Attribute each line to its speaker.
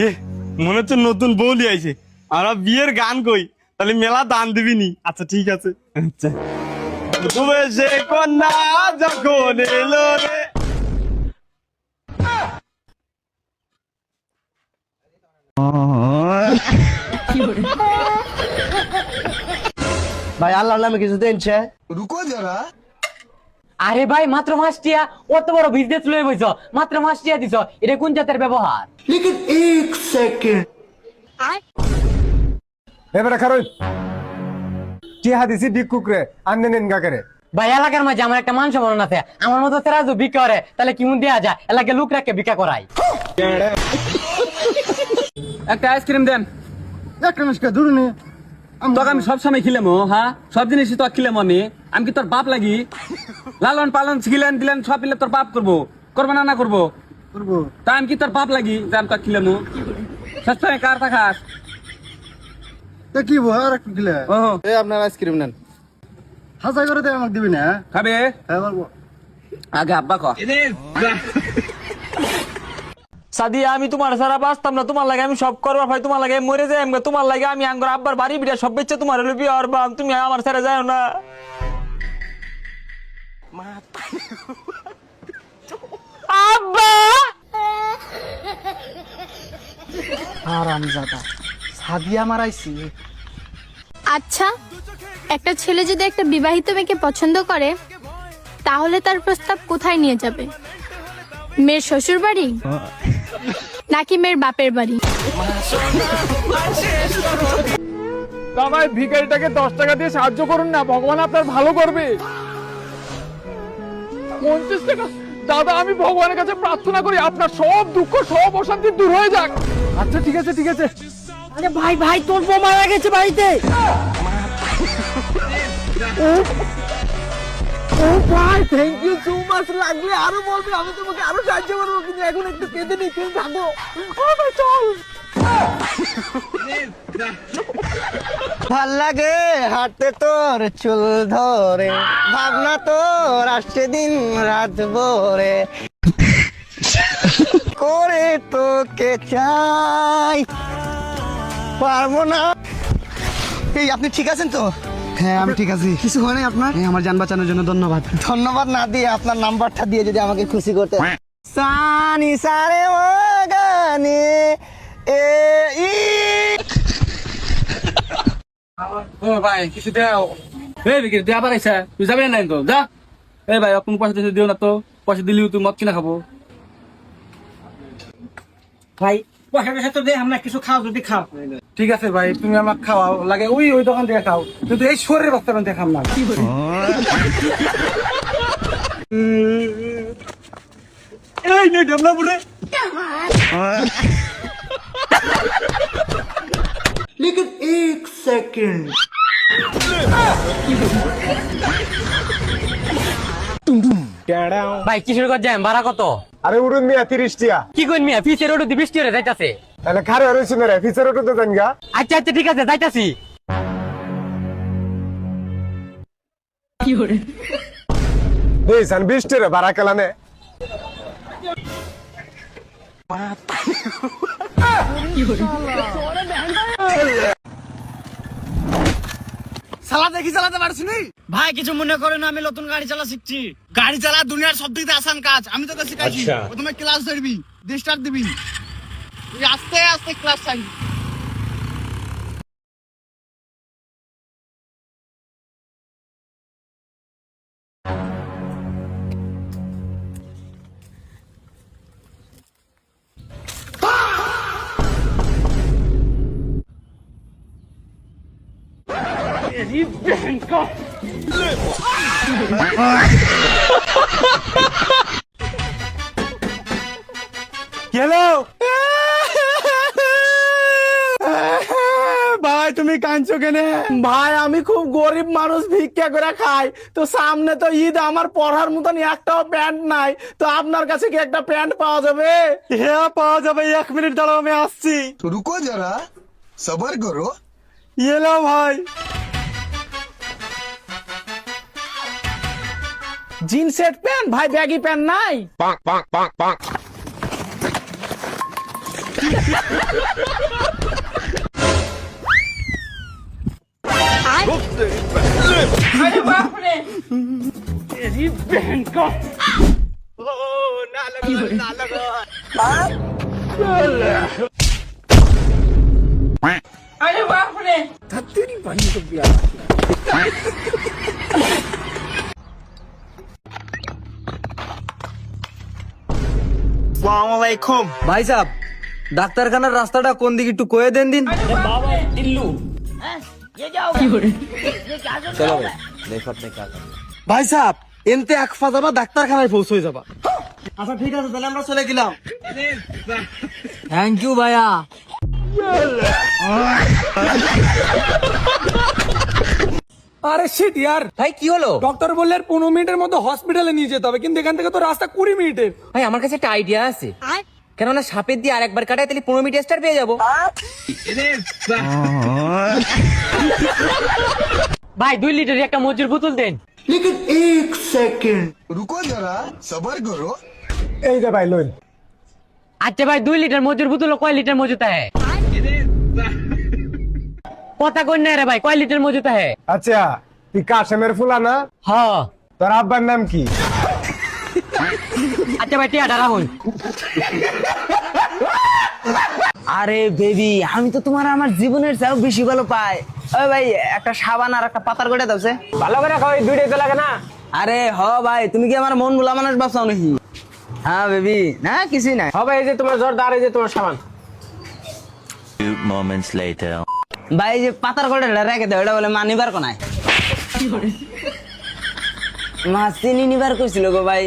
Speaker 1: এ মনে হচ্ছে নতুন বৌলি আইছে। আমরা বিয়ের গান কই, তাহলে মেলা দান দিবি নি? আচ্ছা ঠিক আছে। আচ্ছা তুমি সে কন্যা যখন এলো রে।
Speaker 2: ভাই আল্লাহর নামে কিছু দেনছে?
Speaker 3: रुको जरा।
Speaker 4: আরে ভাই মাত্র 5 টিয়া, অত বড় বিজনেস লয়ে বইছো, মাত্র 5 টিয়া দিছো, এটা কোন জাতের ব্যবহার?
Speaker 2: लेकिन एक सेकंड।
Speaker 5: এবারে খারুই টিহা দিছি ভিক্ষুক রে, আন্নে নেন গা করে।
Speaker 4: ভাই এলাকার মাঝে আমার একটা মান সম্মান আছে, আমার মতো তেরাজু ভিক্ষা করে, তাহলে কি মুন দেয়া যায়? এলাকার লোক রাখে ভিক্ষা করাই।
Speaker 6: একটা আইসক্রিম দেন।
Speaker 5: একটা মিশকা দূরে নে।
Speaker 6: তোকে আমি সবসময় খিলাম, হ্যাঁ সব জিনিসই তো খিলাম আমি কি তোর বাপ লাগি? লালন পালন খিলেন দিলেন সব পিলে তোর বাপ করবো, করবো না না করবো?
Speaker 5: করবো।
Speaker 6: তা আমি কি তোর বাপ লাগি যে আমি তোর খিলাম? সবসময় কার থাকাস?
Speaker 5: তা কি বল আর একটু দিলে?
Speaker 6: ও
Speaker 5: এই আপনার আইসক্রিম নেন। হাসা করে দে, আমাকে দিবি না?
Speaker 6: খাবে?
Speaker 5: হ্যাঁ বলবো।
Speaker 6: আগে আব্বা ক।
Speaker 4: সাদিয়া আমি তোমার সারা বাঁচতাম না, তোমার লাগে আমি সব করবার ভাই, তোমার লাগে মরে যাই, তোমার লাগে আমি আঙ্গুর আব্বার বাড়ি বিড়া সব বেচে তোমার হলো বিয়ে আর বাম, তুমি আমার ছেড়ে যাও না। আব্বা
Speaker 2: হারামজাদা সাদিয়া মারাইছি।
Speaker 7: আচ্ছা, একটা ছেলে যদি একটা বিবাহিত মেয়েকে পছন্দ করে তাহলে তার প্রস্তাব কোথায় নিয়ে যাবে? মেয়ের শ্বশুর বাড়ি নাকি মেয়ের বাপের বাড়ি?
Speaker 5: দাদা ভিখারিটাকে 10 টাকা দিয়ে সাহায্য করুন না, ভগবান আপনার ভালো করবে। 50 টাকা? দাদা আমি ভগবানের কাছে প্রার্থনা করি আপনার সব দুঃখ সব অশান্তি দূর হয়ে যাক। আচ্ছা ঠিক আছে ঠিক আছে।
Speaker 2: আরে ভাই ভাই তোর বউ মারা গেছে বাড়িতে। ও ভাই থ্যাংক ইউ সো মাচ, লাগলে আরো বলবে, আমি তোমাকে আরো সাহায্য করবো, কিন্তু এখন একটু কেঁদে নি, তুমি থাকো। ও ভাই চল। ভাল লাগে হাঁটতে তোর চুল ধরে, ভাবনা তোর আসছে দিন রাত ভরে, করে তোকে চাই পারবো না। এই আপনি ঠিক আছেন তো? হ্যাঁ আমি ঠিক আছি। কিছু হয় নাই আপনার? আমার জান বাঁচানোর জন্য ধন্যবাদ। ধন্যবাদ না দিয়ে আপনার নাম্বারটা দিয়ে যদি আমাকে খুশি করতে। সানি সারে ও গানে এ ই।
Speaker 6: ও ভাই কিছু দেও। এই বিক্রি তুই আবার আইসা, তুই যাবি না তো যা। এই ভাই আপনি পয়সা দিতে দিও না তো, পয়সা দিলেও তুই মদ কিনা খাবো।
Speaker 2: ভাই পয়সা তো দে, আমরা কিছু খাও যদি খাও।
Speaker 5: ঠিক আছে ভাই তুমি আমাকে খাওয়াও, লাগে ওই ওই দোকান থেকে খাও, কিন্তু এই শরীরের বাচ্চা দেখাম না।
Speaker 1: এই নে ডাবলা বুড়ে।
Speaker 2: लेकिन एक सेकंड।
Speaker 4: ভাই কিশোর গঞ্জ যাই, ভাড়া কত?
Speaker 5: আরে উড়ুন মিয়া 30 টিয়া।
Speaker 4: কি কইন মিয়া, ফিসের ওটা 20 টিয়া যাইতাছে।
Speaker 5: তাহলে খারে আর হইছে না রে, ফিচার ওটা তো দেন গা।
Speaker 4: আচ্ছা আচ্ছা ঠিক আছে যাইতাছি।
Speaker 5: এই সান 20 টিয়া ভাড়া কেলানে।
Speaker 2: সালা দেখি চালাতে পারছিস নি? ভাই কিছু মনে করো না, আমি নতুন গাড়ি চালা শিখছি। গাড়ি চালা দুনিয়ার সবথেকে আসান কাজ, আমি তোকে শিখাইছি। প্রথমে ক্লাস ধরবি, স্টার্ট দিবি, তুই আস্তে আস্তে ক্লাস চাইবি।
Speaker 1: হ্যালো ভাই তুমি কাঁদছো কেনে?
Speaker 2: ভাই আমি খুব গরিব মানুষ, ভিক্ষা করে খাই, তো সামনে তো ঈদ, আমার পড়ার মতন একটাও প্যান্ট নাই, তো আপনার কাছে কি একটা প্যান্ট পাওয়া যাবে?
Speaker 1: হ্যাঁ পাওয়া যাবে, 1 মিনিট দাঁড়াও আমি আসছি।
Speaker 3: रुको जरा, सबर करो।
Speaker 1: এলো ভাই।
Speaker 2: জিন্সের প্যান্ট ভাই, ব্যাগি প্যান্ট নাই?
Speaker 1: আসসালামাইকুম।
Speaker 2: ভাই সাহেব, ডাক্তারখানার রাস্তাটা কোন দিকে একটু কয়ে দেন দিন। চলো ভাই, দেখো আপনি কাজ। ভাই সাহেব, এনতে এক পা যাবা, ডাক্তারখানায় পৌঁছে যাবা। আচ্ছা ঠিক আছে, তাহলে আমরা চলে গেলাম।
Speaker 4: থ্যাংক ইউ ভাইয়া।
Speaker 5: আরে শিট ইয়ার,
Speaker 2: ভাই কি হলো?
Speaker 5: ডক্টর বললেন 15 মিনিটের মধ্যে হসপিটালে নিয়ে যেতে হবে, কিন্তু এখান থেকে তো রাস্তা 20 মিনিটের।
Speaker 2: ভাই আমার কাছে একটা আইডিয়া আছে, কেননা সাপের দিয়ে আরেকবার কাটায়, তাহলে 15 মিনিট এক্সট্রা পেয়ে যাবো।
Speaker 4: ভাই 2 লিটার একটা মজুর বোতল দেন।
Speaker 3: रुको जरा सबर करो।
Speaker 5: এই যে ভাই লইন।
Speaker 4: আচ্ছা ভাই 2 লিটার মজুর বোতল কয় লিটার মজুত है? কথা কই না রে ভাই, কয় লিটার মজুত है?
Speaker 5: আচ্ছা, তুই কাশেমের ফুলা না?
Speaker 4: হ্যাঁ।
Speaker 5: তোর আব্বার নাম কি?
Speaker 4: আচ্ছা ভাই টিয়াটা রাখুন।
Speaker 2: আরে বেবি, আমি তো তোমার আমার জীবনের চেয়েও বেশি ভালো পাই। ওই ভাই, একটা সাবান আর একটা পাতার গোটা দাওছে।
Speaker 4: ভালো করে খাও, এই দুইটাই তো লাগে না।
Speaker 2: আরে হ ভাই, তুমি কি আমার মন ভোলা মানুষ ভাবছাও নাকি? হ্যাঁ বেবি, না কিছুই নাই।
Speaker 4: হবে এই যে তোমার জর্দা আর এই যে তোমার সাবান।
Speaker 8: Few moments later.
Speaker 2: ভাই এই যে পাতার গোটা রেখে দাও, এটা বলে মা নিবার কোনায়। মা চিনি নিবার কইছিল গো ভাই।